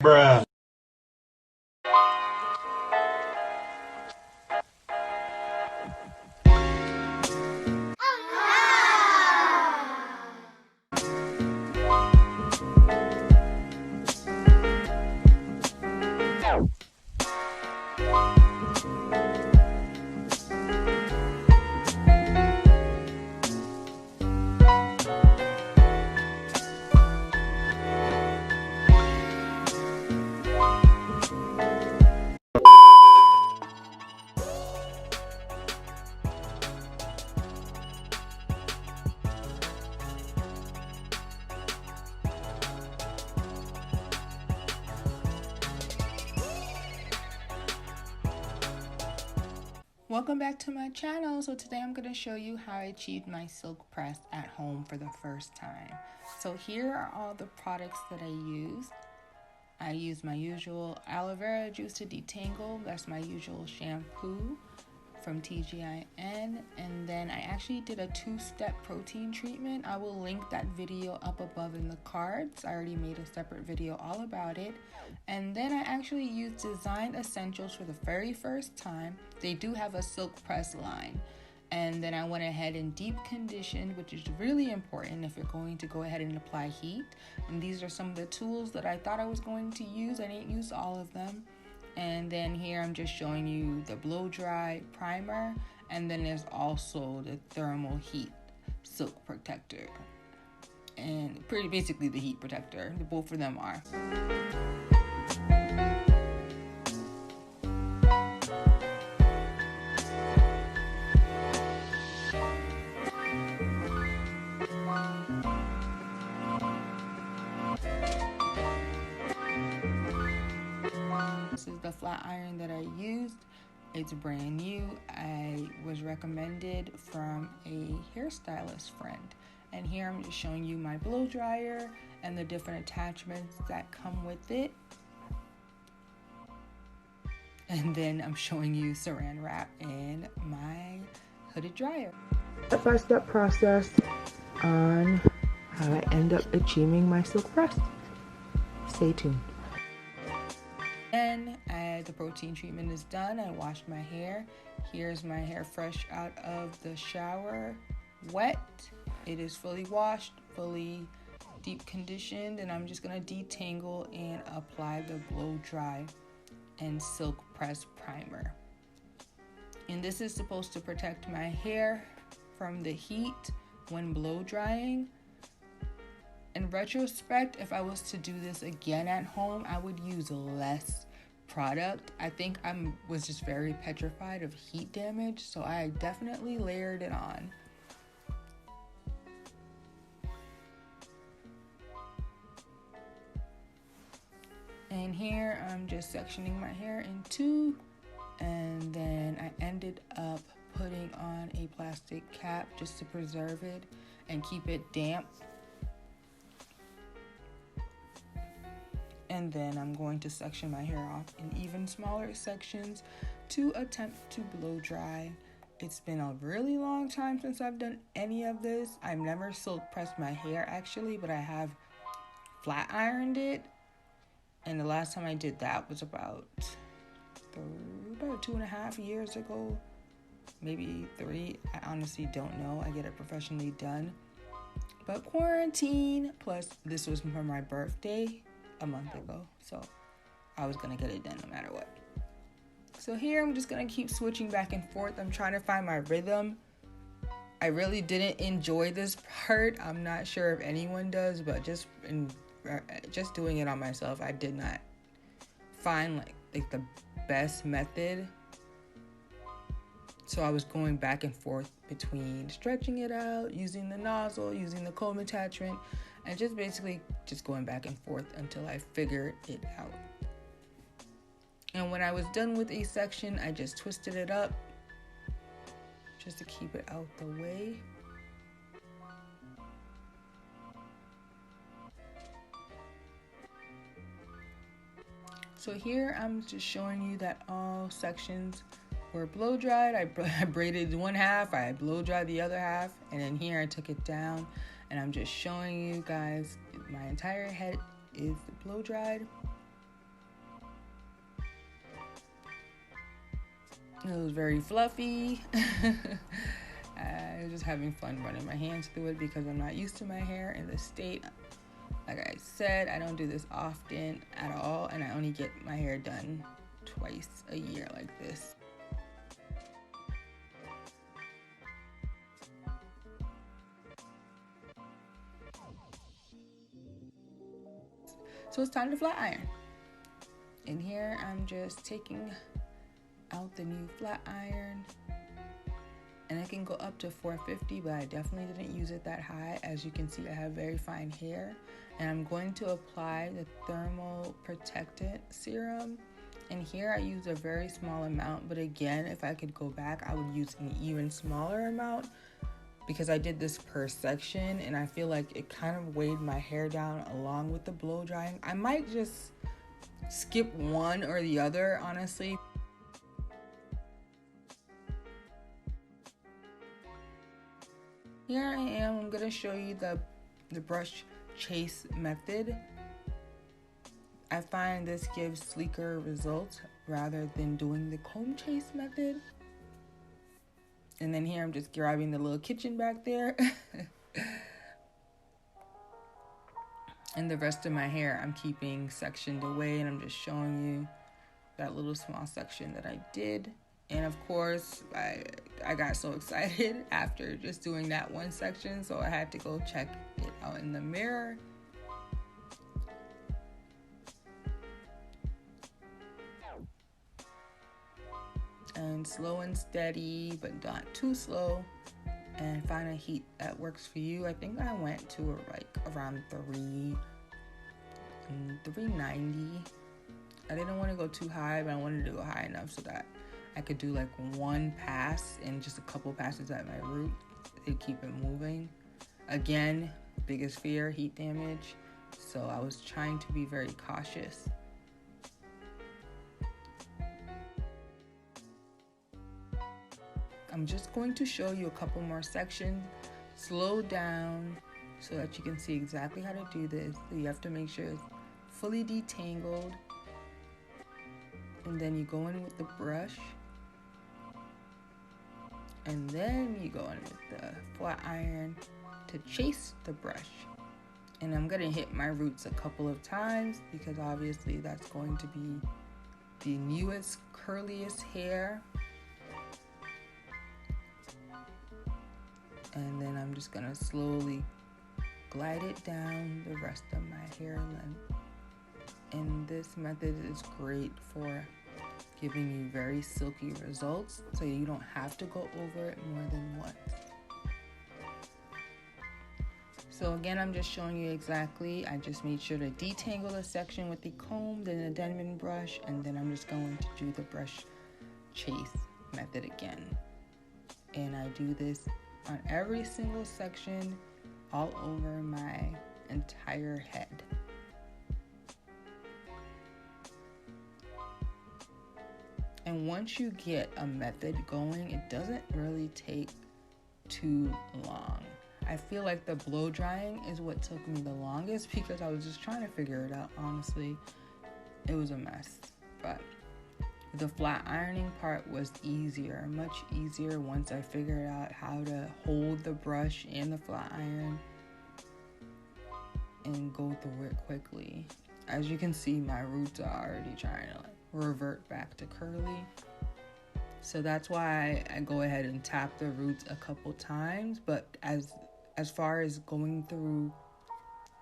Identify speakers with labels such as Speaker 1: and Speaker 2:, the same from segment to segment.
Speaker 1: Bruh.
Speaker 2: Welcome back to my channel. So today I'm going to show you how I achieved my silk press at home for the first time. So here are all the products that I use. I use my usual aloe vera juice to detangle. That's my usual shampoo from TGIN. And then I actually did a 2-step protein treatment. I will link that video up above in the cards. I already made a separate video all about it. And then I actually used Design Essentials for the very first time. They do have a silk press line. And then I went ahead and deep conditioned, which is really important if you're going to go ahead and apply heat. And these are some of the tools that I thought I was going to use. I didn't use all of them. And then here I'm just showing you the blow dry primer. And then there's also the thermal heat silk protector. And pretty basically the heat protector. Both of them are. This is the flat iron that I used. It's brand new. I was recommended from a hairstylist friend. And here I'm just showing you my blow dryer and the different attachments that come with it. And then I'm showing you saran wrap and my hooded dryer.
Speaker 3: Step-by-step process on how I end up achieving my silk press. Stay tuned.
Speaker 2: Then the protein treatment is done. I washed my hair. Here's my hair fresh out of the shower, wet. It is fully washed, fully deep conditioned, and I'm just gonna detangle and apply the blow dry and silk press primer. And this is supposed to protect my hair from the heat when blow drying. In retrospect, if I was to do this again at home, I would use less product. I think I was just very petrified of heat damage, so I definitely layered it on. And here I'm just sectioning my hair in two, and then I ended up putting on a plastic cap just to preserve it and keep it damp. And then I'm going to section my hair off in even smaller sections to attempt to blow dry. It's been a really long time since I've done any of this. I've never silk pressed my hair actually, but I have flat ironed it. And the last time I did that was about 2.5 years ago, maybe 3. I honestly don't know. I get it professionally done. But quarantine, plus this was for my birthday a month ago, so I was gonna get it done no matter what. So here I'm just gonna keep switching back and forth. I'm trying to find my rhythm. I really didn't enjoy this part. I'm not sure if anyone does, but just doing it on myself, I did not find like the best method. So I was going back and forth between stretching it out, using the nozzle, using the comb attachment, and just basically just going back and forth until I figured it out. And when I was done with a section, I just twisted it up just to keep it out the way. So here I'm just showing you that all sections were blow dried. I braided one half, I blow dried the other half, and then here I took it down, and I'm just showing you guys my entire head is blow dried. It was very fluffy. I was just having fun running my hands through it because I'm not used to my hair in this state. Like I said, I don't do this often at all, and I only get my hair done twice a year like this. So it's time to flat iron. In here, I'm just taking out the new flat iron, and it can go up to 450, but I definitely didn't use it that high. As you can see, I have very fine hair, and I'm going to apply the thermal protectant serum. And here I use a very small amount, but again, if I could go back, I would use an even smaller amount because I did this per section, and I feel like it kind of weighed my hair down along with the blow drying. I might just skip one or the other, honestly. Here I am. I'm going to show you the brush chase method. I find this gives sleeker results rather than doing the comb chase method. And then here I'm just grabbing the little kitchen back there. And the rest of my hair I'm keeping sectioned away, and I'm just showing you that little small section that I did. And of course, I got so excited after just doing that one section, so I had to go check it out in the mirror. And slow and steady, but not too slow. And find a heat that works for you. I think I went to like around 390. I didn't want to go too high, but I wanted to go high enough so that I could do like one pass and just a couple passes at my root to keep it moving. Again, biggest fear, heat damage. So I was trying to be very cautious. I'm just going to show you a couple more sections. Slow down so that you can see exactly how to do this. So you have to make sure it's fully detangled. And then you go in with the brush. And then you go in with the flat iron to chase the brush. And I'm going to hit my roots a couple of times because obviously that's going to be the newest, curliest hair. And then I'm just going to slowly glide it down the rest of my hair length. And this method is great for giving you very silky results, so you don't have to go over it more than once. So again, I'm just showing you exactly. I just made sure to detangle the section with the comb, then the Denman brush, and then I'm just going to do the brush chase method again. And I do this on every single section all over my entire head. And once you get a method going, it doesn't really take too long. I feel like the blow drying is what took me the longest because I was just trying to figure it out, honestly. It was a mess. But the flat ironing part was easier, much easier once I figured out how to hold the brush and the flat iron and go through it quickly. As you can see, my roots are already trying to revert back to curly. So that's why I go ahead and tap the roots a couple times. But as far as going through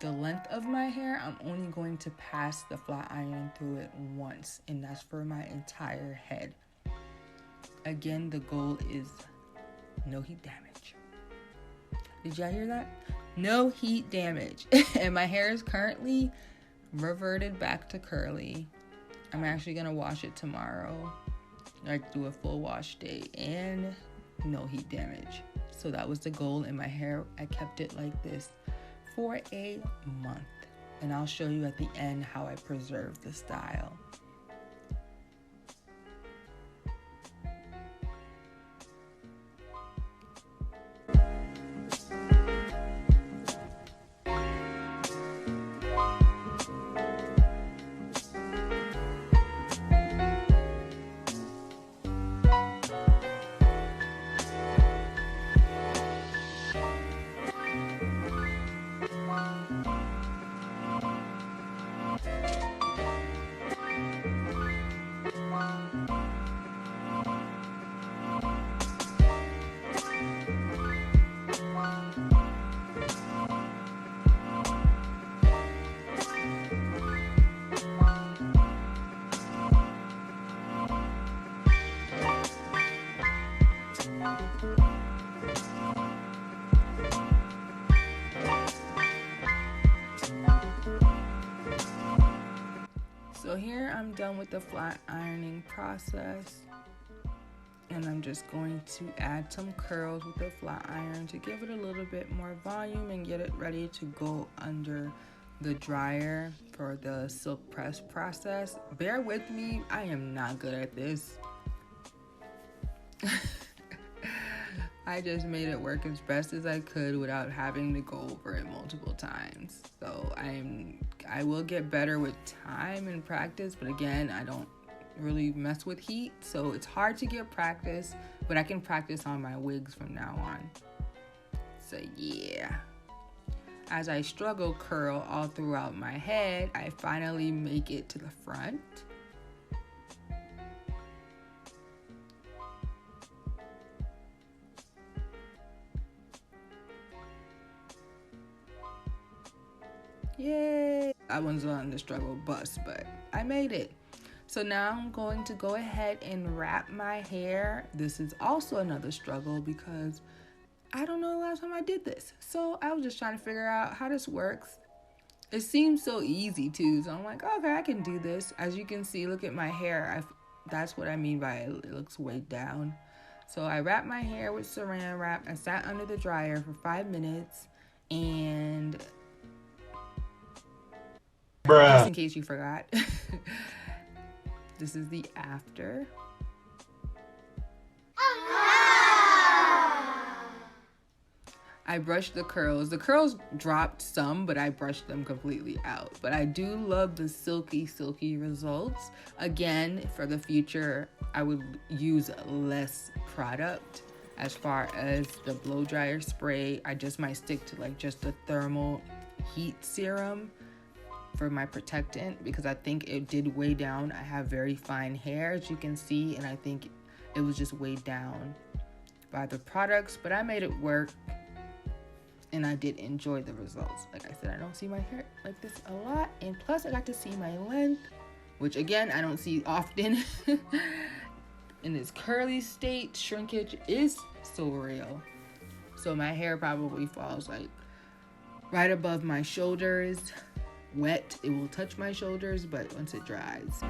Speaker 2: the length of my hair, I'm only going to pass the flat iron through it once, and that's for my entire head. Again, the goal is no heat damage. Did y'all hear that? No heat damage. And my hair is currently reverted back to curly. I'm actually gonna wash it tomorrow, like do a full wash day, and no heat damage. So that was the goal in my hair. I kept it like this for a month, and I'll show you at the end how I preserve the style. here I'm done with the flat ironing process. And I'm just going to add some curls with the flat iron to give it a little bit more volume and get it ready to go under the dryer for the silk press process. Bear with me, I am not good at this. I just made it work as best as I could without having to go over it multiple times. So I will get better with time and practice, but again, I don't really mess with heat, so it's hard to get practice, but I can practice on my wigs from now on. So yeah, as I struggle curl all throughout my head, I finally make it to the front. Yay! I was on the struggle bus, but I made it. So now I'm going to go ahead and wrap my hair. This is also another struggle because I don't know the last time I did this. So I was just trying to figure out how this works. It seems so easy too. So I'm like, okay, I can do this. As you can see, look at my hair. That's what I mean by it looks weighed down. So I wrapped my hair with saran wrap and sat under the dryer for 5 minutes. And just in case you forgot, this is the after. I brushed the curls. The curls dropped some, but I brushed them completely out. But I do love the silky results. Again, for the future, I would use less product. As far as the blow dryer spray, I just might stick to like just the thermal heat serum for my protectant, because I think it did weigh down. I have very fine hair, as you can see, and I think it was just weighed down by the products, but I made it work and I did enjoy the results. Like I said, I don't see my hair like this a lot, and plus I got to see my length, which again I don't see often. In this curly state, shrinkage is so real. So my hair probably falls like right above my shoulders. Wet, it will touch my shoulders, but once it dries.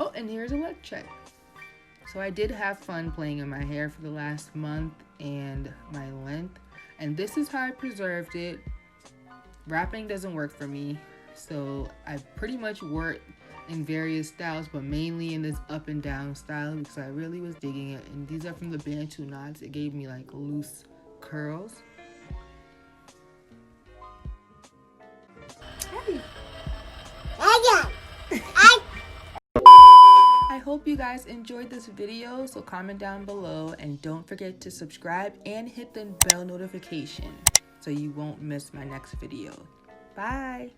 Speaker 2: Oh, and here's a wet check. So I did have fun playing in my hair for the last month and my length, and this is how I preserved it. Wrapping doesn't work for me, so I pretty much worked in various styles, but mainly in this up and down style because I really was digging it. And these are from the Bantu knots. It gave me like loose curls. Hey. I hope you guys enjoyed this video, so comment down below and don't forget to subscribe and hit the bell notification so you won't miss my next video. Bye!